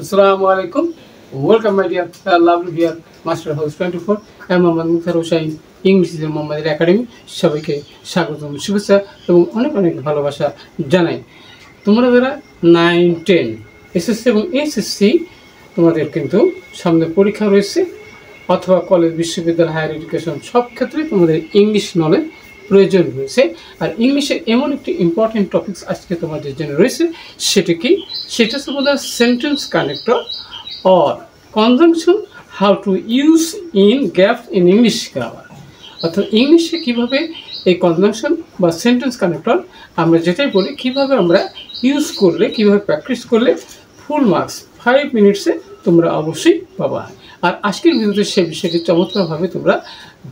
Assalamu alaikum. Welcome my dear lovely dear Master House 24 and Mohammad Mukhtar Hussain English is Mohammed Academy সবাইকে স্বাগতম শুভেচ্ছা এবং অনেক অনেক ভালোবাসা জানাই। তোমরা যারা 9 10 এসএসসি এবং এসএসসি তোমাদের কিন্তু সামনে পরীক্ষা রয়েছে অথবা কলেজ বিশ্ববিদ্যালয় হায়ার এডুকেশন সব ক্ষেত্রে তোমাদের ইংলিশ নলেজ প্রয়োজন রয়েছে। আর ইংলিশে এমন একটি ইম্পর্টেন্ট টপিকস আজকে তোমাদের জন্য রয়েছে, সেটা কি? সেটা হচ্ছে বলা sentence connector or conjunction how to use in gaps in English grammar. অর্থাৎ ইংলিশে কীভাবে এই কনজাংশন বা সেন্টেন্স কানেক্টর আমরা যেটাই বলি কীভাবে আমরা ইউজ করলে, কীভাবে প্র্যাকটিস করলে ফুল মার্কস 5 মিনিটসে তোমরা অবশ্যই পাবা। আর আজকের ভিডিওতে সেই বিষয়টি চমৎকারভাবে তোমরা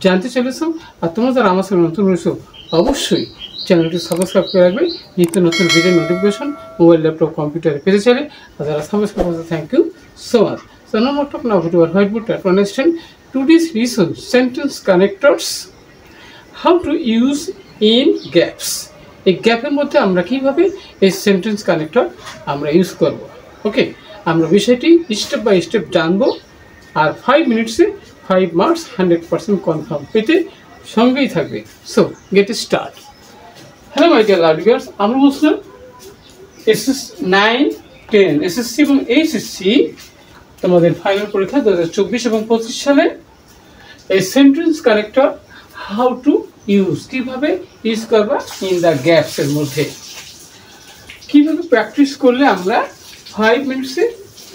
জানতে চলেছো। আর তোমরা যারা আমার সাথে নতুন রয়েছো অবশ্যই চ্যানেলটি সাবস্ক্রাইব করে রাখবে, নিত্য নতুন ভিডিও নোটিফিকেশন মোবাইল ল্যাপটপ কম্পিউটারে পেতে চাইলে। আর যারা সাবস্ক্রাইব করছে thank you so much. So now we'll talk now about whiteboard to understand today's lesson sentence connectors how to use in gaps. এই গ্যাপের মধ্যে আমরা কিভাবে এই সেন্টেন্স কানেক্টর আমরা ইউজ করব। ওকে, আমরা বিষয়টি স্টেপ বাই স্টেপ জানবো। আর 5 মিনিটসে 5 মার্কস 100% কনফার্ম পেতে সঙ্গেই থাকবে। So get start. Hello my dear learners, আমরা বলছিলাম এসএস 9 10 এসএসসি এবং এইচএসসি তোমাদের ফাইনাল পরীক্ষা 2024 এবং 25 সালে এই sentence connector how to use কীভাবে ইউজ করবা ইন দ্য গ্যাপসের মধ্যে, কীভাবে প্র্যাকটিস করলে আমরা 5 মিনিটসে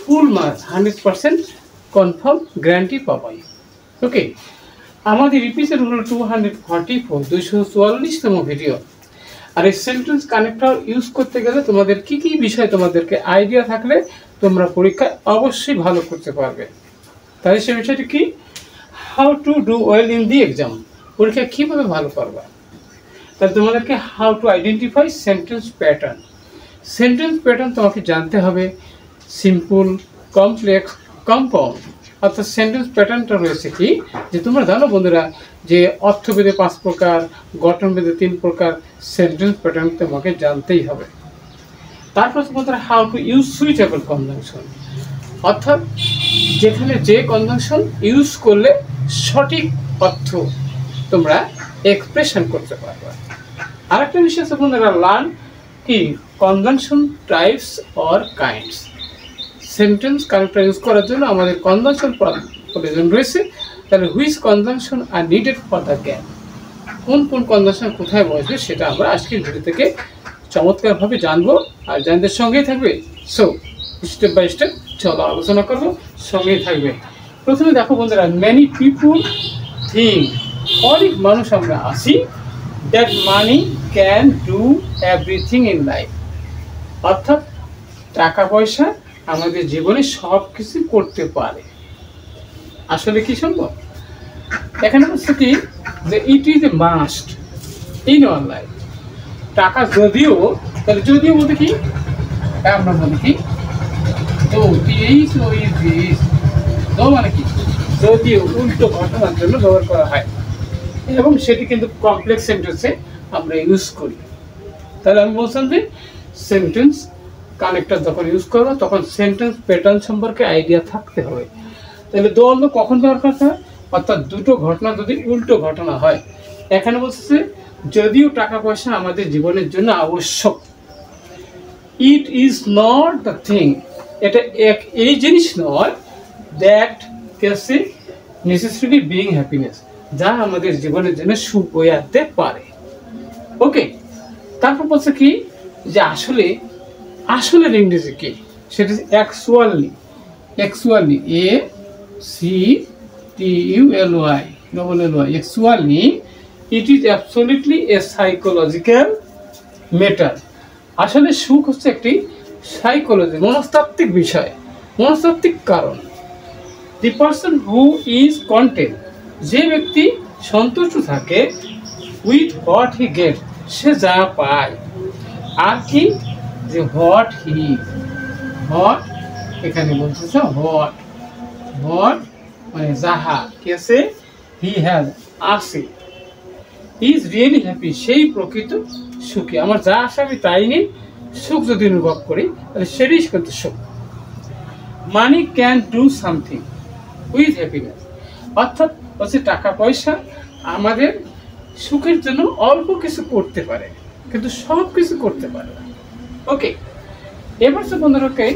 ফুল মার্কস 100% কনফার্ম গ্যারান্টি পাবাই। ওকে, আমাদের এপিসোড হলো 244 244তম ভিডিও। আর এই সেন্টেন্স কানেক্টর ইউজ করতে গেলে তোমাদের কি কি বিষয় তোমাদেরকে আইডিয়া থাকলে তোমরা পরীক্ষায় অবশ্যই ভালো করতে পারবে। তাহলে সেই বিষয়টি কি? How to do well in the exam, পরীক্ষায় কীভাবে ভালো পারবা। তাহলে তোমাদেরকে how to identify sentence pattern. Sentence pattern তোমাকে জানতে হবে, সিম্পল, কমপ্লেক্স, কম্পাউন্ড। অর্থাৎ সেন্টেন্স প্যাটার্নটা রয়েছে কি, যে তোমরা জানো বন্ধুরা যে অর্থভেদে 5 প্রকার, গঠনভেদে 3 প্রকার সেন্টেন্স প্যাটার্ন তোমাকে জানতেই হবে। তারপর তোমাদের how to use suitable conjunction, অর্থাৎ যেখানে যে কনজাংশন ইউজ করলে সঠিক অর্থ তোমরা এক্সপ্রেশন করতে পারবে। আরেকটা বিষয় আছে বন্ধুরা, লার্ন কি conjunction types or kinds. Sentence connector use করার জন্য আমাদের কনজাংশন প্রয়োজন রয়েছে। তাহলে which conjunction are needed for the gap, কোন কোন কনজাংশন কোথায় বসবে সেটা আমরা আজকের ভিডিও থেকে চমৎকারভাবে জানবো। আর জানতে সঙ্গেই থাকবে। সো স্টেপ বাই স্টেপ চলো আলোচনা করবো, সঙ্গেই থাকবে। প্রথমে দেখো বন্ধুরা, মেনি পিপুল থিঙ্ক, অনেক মানুষ আমরা আসি that money can do everything in life. অর্থাৎ টাকা পয়সা আমাদের জীবনে সব কিছু করতে পারে। আসলে কি সম্ভব? এখানে হচ্ছে কি যে it is a must in our life. টাকা যদিও, তাহলে যদিও বলতে কি আমরা বলি কি মানে কি, যদিও উল্টো ঘটনার জন্য ব্যবহার করা হয় এবং সেটি কিন্তু কমপ্লেক্স সেন্টেন্সে আমরা ইউজ করি। তাহলে আমি বলছিলাম যে সেন্টেন্স কানেক্টর যখন ইউজ করবো তখন সেন্টেন্স প্যাটার্ন সম্পর্কে আইডিয়া থাকতে হবে। তাহলে দ্বন্দ্ব কখন দরকার হয়? অর্থাৎ দুটো ঘটনা যদি উল্টো ঘটনা হয়। এখানে বলছে যদিও টাকা পয়সা আমাদের জীবনের জন্য আবশ্যক, it is not the thing, এটা এই জিনিস নয়, দ্যাট কেসে নেসেসারি বিং হ্যাপিনেস, যা আমাদের জীবনের জন্য সুখ বয়ে আনতে পারে। ওকে, তারপর বলছে কি যে আসলে আসলে ইংরেজি কি, সেটা actually, actually A C T U L Y double L Y, actually it is absolutely a psychological matter. আসলে সুখ হচ্ছে একটি সাইকোলজি, মনস্তাত্ত্বিক বিষয়, মনস্তাত্ত্বিক কারণ। The person who is content, যে ব্যক্তি সন্তুষ্ট থাকে উইথ হোয়াট হি গেট, সে যা পায়। আর কি যে হোয়াট হি, হোয়াট এখানে বলছে হোয়াট, হোয়াট মানে যাহা কেসে হি হ্যাজ আসে, ইজ রিয়েলি হ্যাপি, সেই প্রকৃত সুখী। আমার যা আসে আমি তাই নিয়ে সুখ যদি অনুভব করি তাহলে সেটাই কিন্তু সুখ। Money can do something with happiness, অর্থাৎ হচ্ছে টাকা পয়সা আমাদের সুখের জন্য অল্প কিছু করতে পারে, কিন্তু সব কিছু করতে পারে না। ওকে, এবার সে বন্ধুরাকে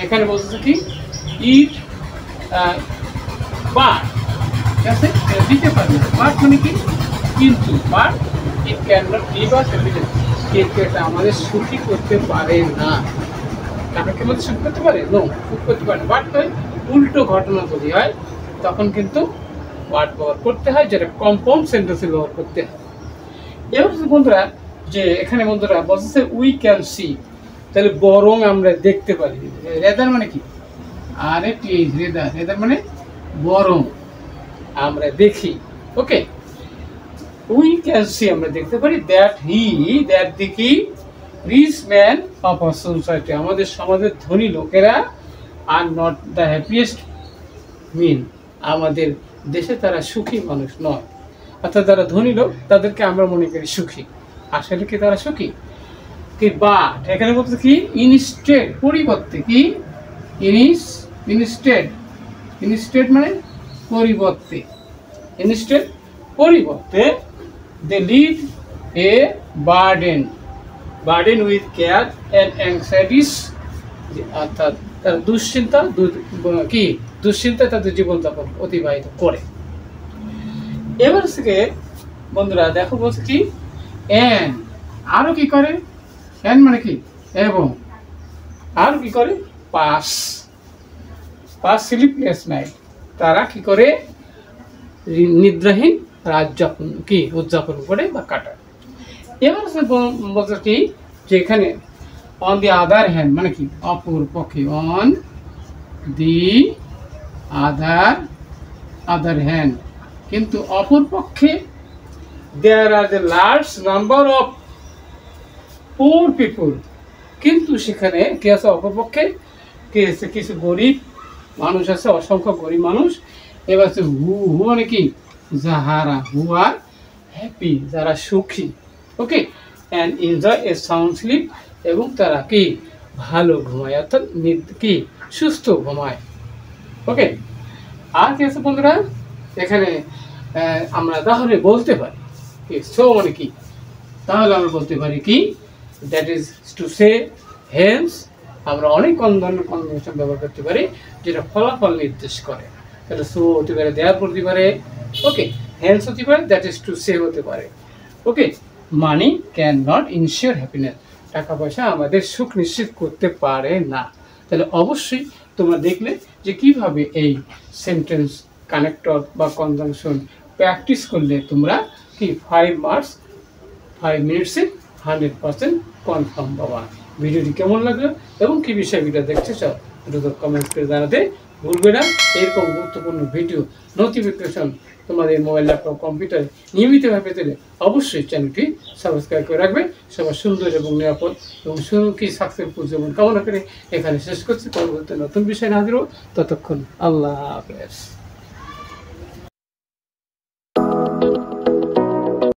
এখানে বলতেছে কি ইট বাট, ঠিক আছে, দিতে পারে না। বাট মানে কি কিন্তু, but it can not give us happiness, কিন্তু এটা আমাদের সুখী করতে পারে না। টাকা কি আমাদের সুখ করতে পারে? নো, সুখ করতে পারে না। বাট হয় উল্টো ঘটনা যদি হয় তখন কিন্তু ওয়ার্ড ব্যবহার করতে হয়, যেটা কম্পাউন্ড সেন্টেন্সে ব্যবহার করতে হয়। এবার বন্ধুরা যে এখানে বন্ধুরা বলতেছে উই ক্যান সি, তাহলে বরং আমরা দেখতে পারি। রেদার মানে কি? আর এ টি রেদার, রেদার মানে বরং আমরা দেখি। ওকে, উই ক্যান সি আমরা দেখতে পারি দ্যাট দি কি rich man of our society, আমাদের সমাজের ধনী লোকেরা আর নট দ্য হ্যাপিয়েস্ট মিন, আমাদের দেশে তারা সুখী মানুষ নয়। অর্থাৎ যারা ধনী লোক তাদেরকে আমরা মনে করি সুখী, আসলে কি তারা সুখী? কি বাট এখানে বলতে কি ইনস্টেড, পরিবর্তে কি ইনস্টেড মানে পরিবর্তে, ইনস্টেড পরিবর্তে they lead a burden with care and anxieties, অর্থাৎ তারা দুশ্চিন্তায় তাদের জীবনযাপন অতিবাহিত করে। এবার থেকে বন্ধুরা দেখো বলছে কি অ্যান্ড, আরো কি করে? অ্যান্ড মানে কি এবং, আরো কি করে? পাস স্লিপলেস নাইট, তারা কি করে? নিদ্রাহীন রাত উদযাপন করে বা কাটায়। এবার বলছে কি যে এখানে অন দি আদার হ্যান্ড মানে কি অপর পক্ষে, অন দি আদার হ্যান্ড, কিন্তু অপর পক্ষে there are the large number of poor people, কিন্তু সেখানে কি আছে? অপর পক্ষে কি আছে? কিছু গরিব মানুষ আছে, অসংখ্য গরিব মানুষ। এবার হচ্ছে হু মানে কি যাহারা, হু আর হ্যাপি, যারা সুখী। Okay, and enjoy a sound sleep, এবং তারা কি ভালো ঘুমায়, অর্থাৎ কি সুস্থ ঘুমায়। ওকে, আর কি আছে বন্ধুরা এখানে আমরা তাহলে বলতে পারি সো মানে কি, তাহলে আমরা বলতে পারি কি that is to say hence, আমরা অনেক ধরনের কনভার্সেশন ব্যবহার করতে পারি যেটা ফলাফল নির্দেশ করে। তাহলে সো হতে পারে, দেয়ার হতে পারে, ওকে, হেন্স হতে পারে, দ্যাট ইজ টু সে হতে পারে। Okay, money can not ensure happiness, টাকা পয়সা আমাদের সুখ নিশ্চিত করতে পারে না। তাহলে অবশ্যই তোমরা দেখলে যে কিভাবে এই সেন্টেন্স কানেক্টর বা কনজাংশন প্র্যাকটিস করলে তোমরা কি 5 মিনিটসে 100% কনফার্ম পাবা। ভিডিওটি কেমন লাগলো এবং কি বিষয়ে ভিডিও দেখতে চাও দ্রুত কমেন্ট করে জানাতে ভুলবে না। এরকম গুরুত্বপূর্ণ ভিডিও নোটিফিকেশন তোমাদের মোবাইল, ল্যাপটপ, কম্পিউটারে নিয়মিতভাবে পেতে অবশ্যই চ্যানেলটি সাবস্ক্রাইব করে রাখবে। সবার সুন্দর এবং নিরাপদ এবং সুখী সাকসেসফুল জীবন কামনা করে এখানে শেষ করছি। পরবর্তী নতুন বিষয় হাজির হব, ততক্ষণ আল্লাহ হাফেজ।